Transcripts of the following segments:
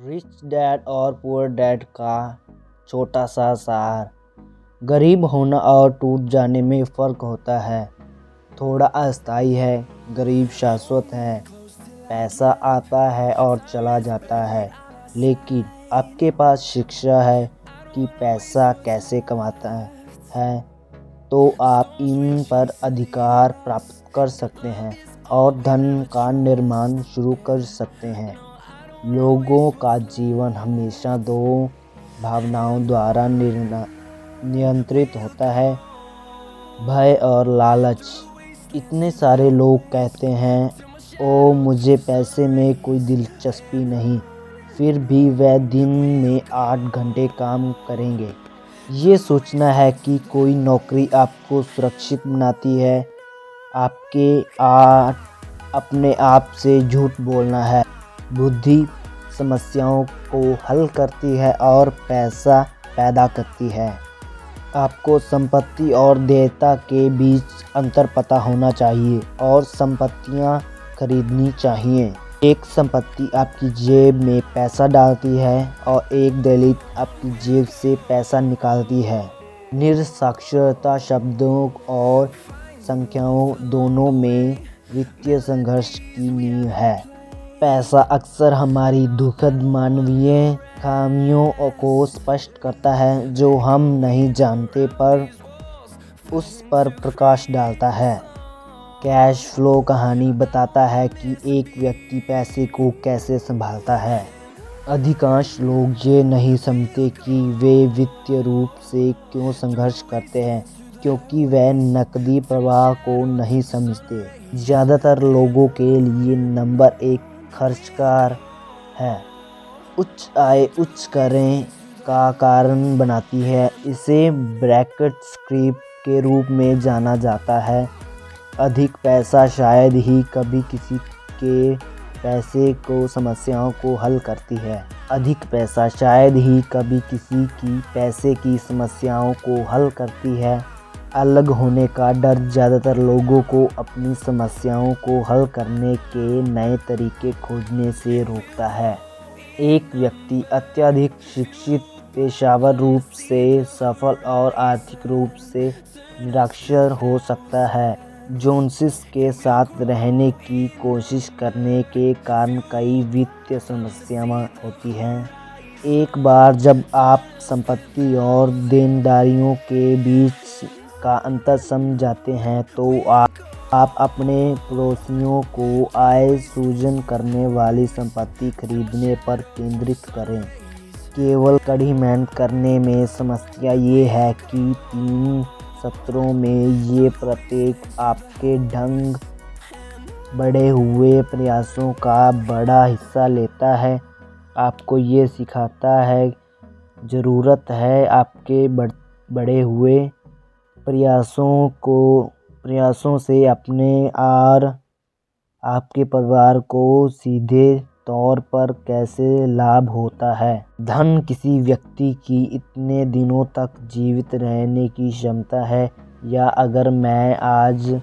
Rich dad और poor dad का छोटा सा सार। गरीब होना और टूट जाने में फ़र्क होता है। थोड़ा अस्थाई है, गरीब शाश्वत है। पैसा आता है और चला जाता है, लेकिन आपके पास शिक्षा है कि पैसा कैसे कमाता है, तो आप इन पर अधिकार प्राप्त कर सकते हैं और धन का निर्माण शुरू कर सकते हैं। लोगों का जीवन हमेशा दो भावनाओं द्वारा नियंत्रित होता है, भय और लालच। इतने सारे लोग कहते हैं, ओ मुझे पैसे में कोई दिलचस्पी नहीं, फिर भी वह दिन में 8 घंटे काम करेंगे। ये सोचना है कि कोई नौकरी आपको सुरक्षित बनाती है, अपने आप से झूठ बोलना है। बुद्धि समस्याओं को हल करती है और पैसा पैदा करती है। आपको संपत्ति और देयता के बीच अंतर पता होना चाहिए और संपत्तियां खरीदनी चाहिए। एक संपत्ति आपकी जेब में पैसा डालती है और एक दलित आपकी जेब से पैसा निकालती है। निरसाक्षरता शब्दों और संख्याओं दोनों में वित्तीय संघर्ष की नींव है। पैसा अक्सर हमारी दुखद मानवीय खामियों को स्पष्ट करता है जो हम नहीं जानते, पर उस पर प्रकाश डालता है। कैश फ्लो कहानी बताता है कि एक व्यक्ति पैसे को कैसे संभालता है। अधिकांश लोग ये नहीं समझते कि वे वित्तीय रूप से क्यों संघर्ष करते हैं, क्योंकि वे नकदी प्रवाह को नहीं समझते। ज़्यादातर लोगों के लिए नंबर 1 खर्चकार है। उच्च आय उच्च करें का कारण बनाती है। इसे ब्रैकेट स्क्रीप के रूप में जाना जाता है। अधिक पैसा शायद ही कभी किसी के पैसे को समस्याओं को हल करती है। अधिक पैसा शायद ही कभी किसी की पैसे की समस्याओं को हल करती है। अलग होने का डर ज़्यादातर लोगों को अपनी समस्याओं को हल करने के नए तरीके खोजने से रोकता है। एक व्यक्ति अत्यधिक शिक्षित, पेशेवर रूप से सफल और आर्थिक रूप से निरक्षर हो सकता है। जोन्स के साथ रहने की कोशिश करने के कारण कई वित्तीय समस्याएं होती हैं। एक बार जब आप संपत्ति और देनदारियों के बीच का अंतर समझ जाते हैं, तो आप अपने पड़ोसियों को आय सृजन करने वाली संपत्ति खरीदने पर केंद्रित करें। केवल कड़ी मेहनत करने में समस्या ये है कि 3 सत्रों में ये प्रत्येक आपके ढंग बढ़े हुए प्रयासों का बड़ा हिस्सा लेता है। आपको ये सिखाता है ज़रूरत है आपके बढ़े हुए प्रयासों से अपने और आपके परिवार को सीधे तौर पर कैसे लाभ होता है। धन किसी व्यक्ति की इतने दिनों तक जीवित रहने की क्षमता है, या अगर मैं आज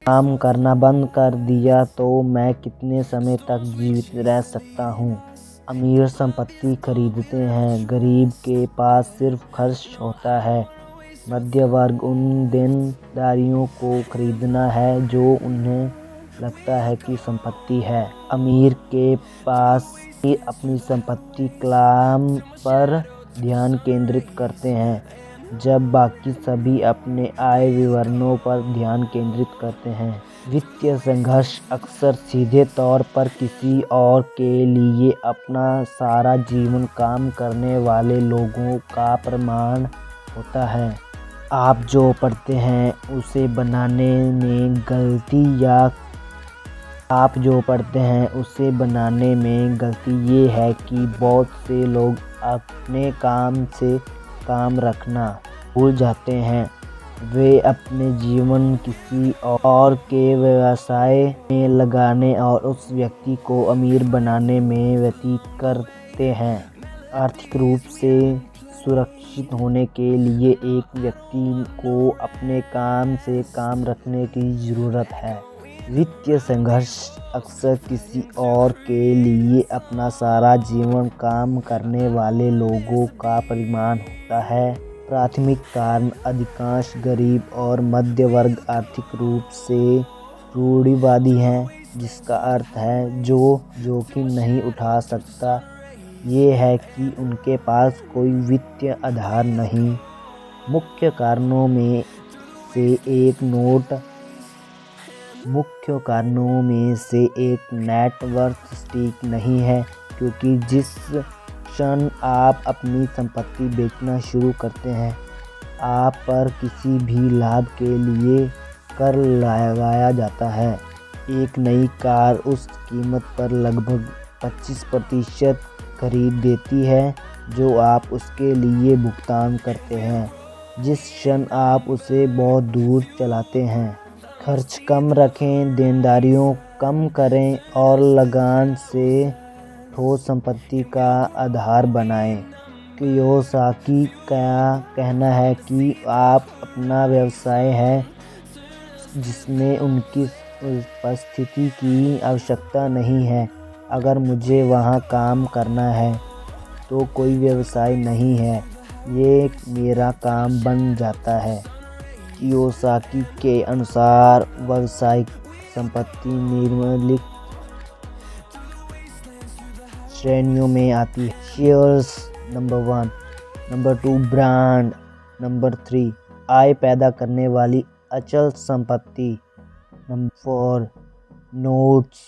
काम करना बंद कर दिया तो मैं कितने समय तक जीवित रह सकता हूँ। अमीर संपत्ति खरीदते हैं, गरीब के पास सिर्फ खर्च होता है। मध्य वर्ग उन देनदारियों को खरीदना है जो उन्हें लगता है कि संपत्ति है। अमीर के पास अपनी संपत्ति क्लाम पर ध्यान केंद्रित करते हैं, जब बाकी सभी अपने आय विवरणों पर ध्यान केंद्रित करते हैं। वित्तीय संघर्ष अक्सर सीधे तौर पर किसी और के लिए अपना सारा जीवन काम करने वाले लोगों का प्रमाण होता है। आप जो पढ़ते हैं उसे बनाने में गलती ये है कि बहुत से लोग अपने काम से काम रखना भूल जाते हैं। वे अपने जीवन किसी और के व्यवसाय में लगाने और उस व्यक्ति को अमीर बनाने में व्यतीत करते हैं। आर्थिक रूप से सुरक्षित होने के लिए एक व्यक्ति को अपने काम से काम रखने की ज़रूरत है। वित्तीय संघर्ष अक्सर किसी और के लिए अपना सारा जीवन काम करने वाले लोगों का परिणाम होता है। प्राथमिक कारण अधिकांश गरीब और मध्य वर्ग आर्थिक रूप से रूढ़िवादी हैं, जिसका अर्थ है जो जोखिम नहीं उठा सकता। ये है कि उनके पास कोई वित्तीय आधार नहीं। मुख्य कारणों में से एक नेटवर्थ स्टीक नहीं है, क्योंकि जिस क्षण आप अपनी संपत्ति बेचना शुरू करते हैं, आप पर किसी भी लाभ के लिए कर लगाया जाता है। एक नई कार उस कीमत पर लगभग 25% खरीद देती है जो आप उसके लिए भुगतान करते हैं जिस क्षण आप उसे बहुत दूर चलाते हैं। खर्च कम रखें, देनदारियों कम करें और लगान से ठोस संपत्ति का आधार बनाएं। कियोसाकी का कहना है कि आप अपना व्यवसाय है जिसमें उनकी उपस्थिति की आवश्यकता नहीं है। अगर मुझे वहाँ काम करना है तो कोई व्यवसाय नहीं है, ये मेरा काम बन जाता है। कियोसाकी के अनुसार व्यावसायिक संपत्ति निम्नलिखित श्रेणियों में आती है: shares number 1, number 2 brand, number 3 आय पैदा करने वाली अचल संपत्ति, नंबर 4 नोट्स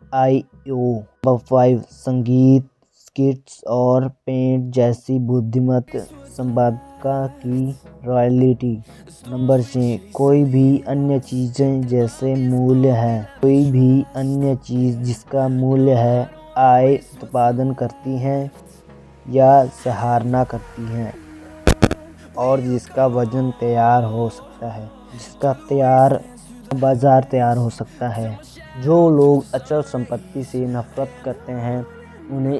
IO, नंबर 5 संगीत, स्किट्स और पेंट जैसी बुद्धिमत्त संपादका की रॉयल्टी, नंबर 6 कोई भी अन्य चीज़ें जैसे मूल्य है, कोई भी अन्य चीज़ जिसका मूल्य है आय उत्पादन करती हैं या सराहना करती हैं और जिसका वजन तैयार हो सकता है, जिसका बाजार तैयार हो सकता है। जो लोग अचल संपत्ति से नफरत करते हैं उन्हें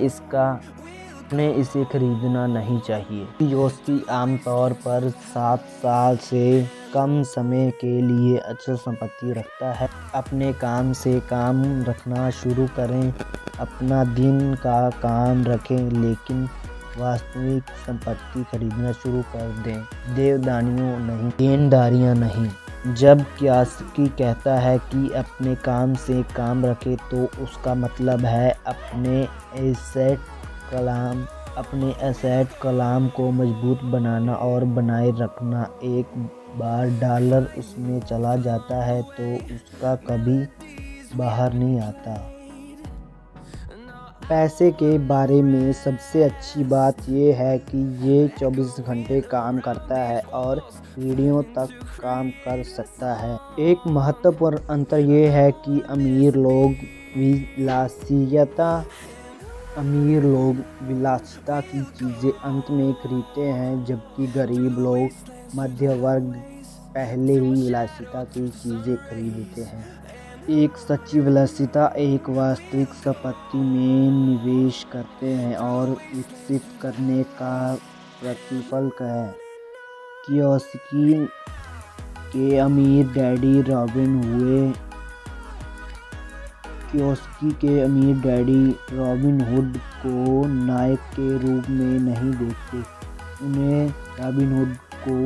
इसे खरीदना नहीं चाहिए। कियोसाकी आमतौर पर 7 साल से कम समय के लिए अचल संपत्ति रखता है। अपने काम से काम रखना शुरू करें, अपना दिन का काम रखें, लेकिन वास्तविक संपत्ति खरीदना शुरू कर दें, देनदारियां नहीं। जब कियोसाकी कहता है कि अपने काम से काम रखें, तो उसका मतलब है अपने एसेट कलाम को मजबूत बनाना और बनाए रखना। एक बार डॉलर उसमें चला जाता है तो उसका कभी बाहर नहीं आता। पैसे के बारे में सबसे अच्छी बात यह है कि ये 24 घंटे काम करता है और पीढ़ियों तक काम कर सकता है। एक महत्वपूर्ण अंतर यह है कि अमीर लोग विलासिता की चीज़ें अंत में खरीदते हैं, जबकि गरीब लोग मध्य वर्ग पहले ही विलासिता की चीज़ें खरीदते हैं। एक सच्ची विलासिता एक वास्तविक संपत्ति में निवेश करते हैं और विकसित करने का प्रतिफल है। कियोसाकी के अमीर डैडी रॉबिन हुड को नायक के रूप में नहीं देखते, उन्हें रॉबिन हुड को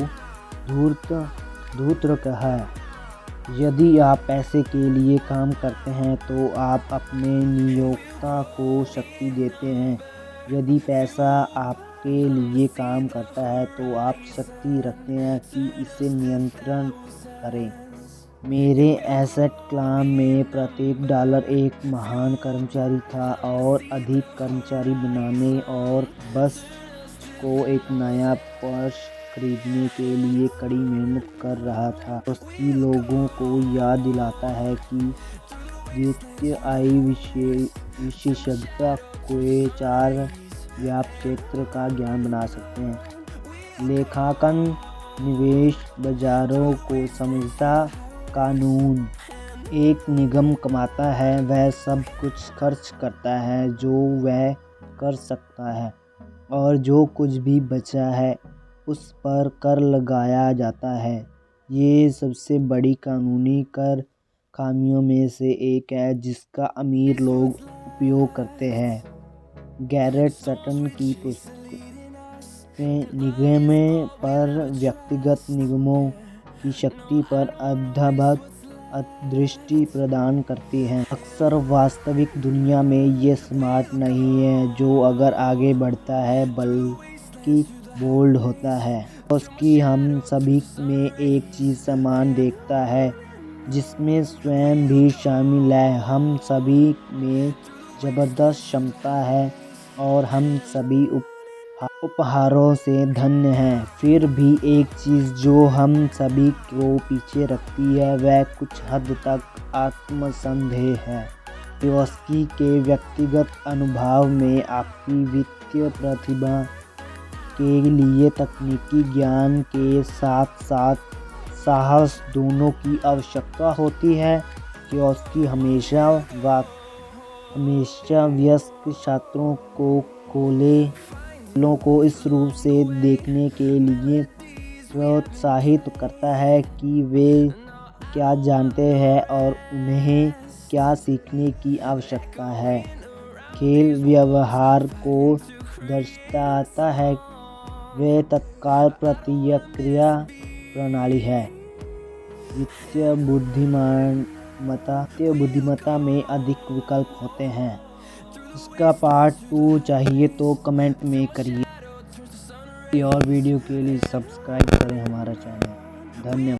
धूर्त कहा। यदि आप पैसे के लिए काम करते हैं तो आप अपने नियोक्ता को शक्ति देते हैं। यदि पैसा आपके लिए काम करता है तो आप शक्ति रखते हैं कि इसे नियंत्रण करें। मेरे एसेट क्लाम में प्रत्येक डॉलर एक महान कर्मचारी था और अधिक कर्मचारी बनाने और बस को एक नया पर्स खरीदने के लिए कड़ी मेहनत कर रहा था। कियोसाकी लोगों को याद दिलाता है कि वित्तीय आय विशेषज्ञता के 4 व्यापक क्षेत्र का ज्ञान बना सकते हैं: लेखांकन, निवेश, बाजारों को समझना, कानून। एक निगम कमाता है, वह सब कुछ खर्च करता है जो वह कर सकता है, और जो कुछ भी बचा है उस पर कर लगाया जाता है। ये सबसे बड़ी कानूनी कर खामियों में से एक है जिसका अमीर लोग उपयोग करते हैं। गैरेट सटन की पुस्तकें निगम पर व्यक्तिगत निगमों की शक्ति पर अद्भुत दृष्टि प्रदान करती हैं। अक्सर वास्तविक दुनिया में ये स्मार्ट नहीं है जो अगर आगे बढ़ता है बल्कि बोल्ड होता है। उसकी हम सभी में एक चीज़ समान देखता है जिसमें स्वयं भी शामिल है। हम सभी में ज़बरदस्त क्षमता है और हम सभी उपहारों से धन्य हैं। फिर भी एक चीज़ जो हम सभी को पीछे रखती है वह कुछ हद तक आत्मसंदेह है। प्योस्की के व्यक्तिगत अनुभव में आपकी वित्तीय प्रतिभा के लिए तकनीकी ज्ञान के साथ साथ साहस दोनों की आवश्यकता होती है। प्योस्की हमेशा वयस्क छात्रों को इस रूप से देखने के लिए प्रोत्साहित करता है कि वे क्या जानते हैं और उन्हें क्या सीखने की आवश्यकता है। खेल व्यवहार को दर्शाता है, वे तत्काल प्रतिक्रिया प्रणाली है। वित्तीय बुद्धिमत्ता में अधिक विकल्प होते हैं। इसका पार्ट 2 चाहिए तो कमेंट में करिए और वीडियो के लिए सब्सक्राइब करें हमारा चैनल। धन्यवाद।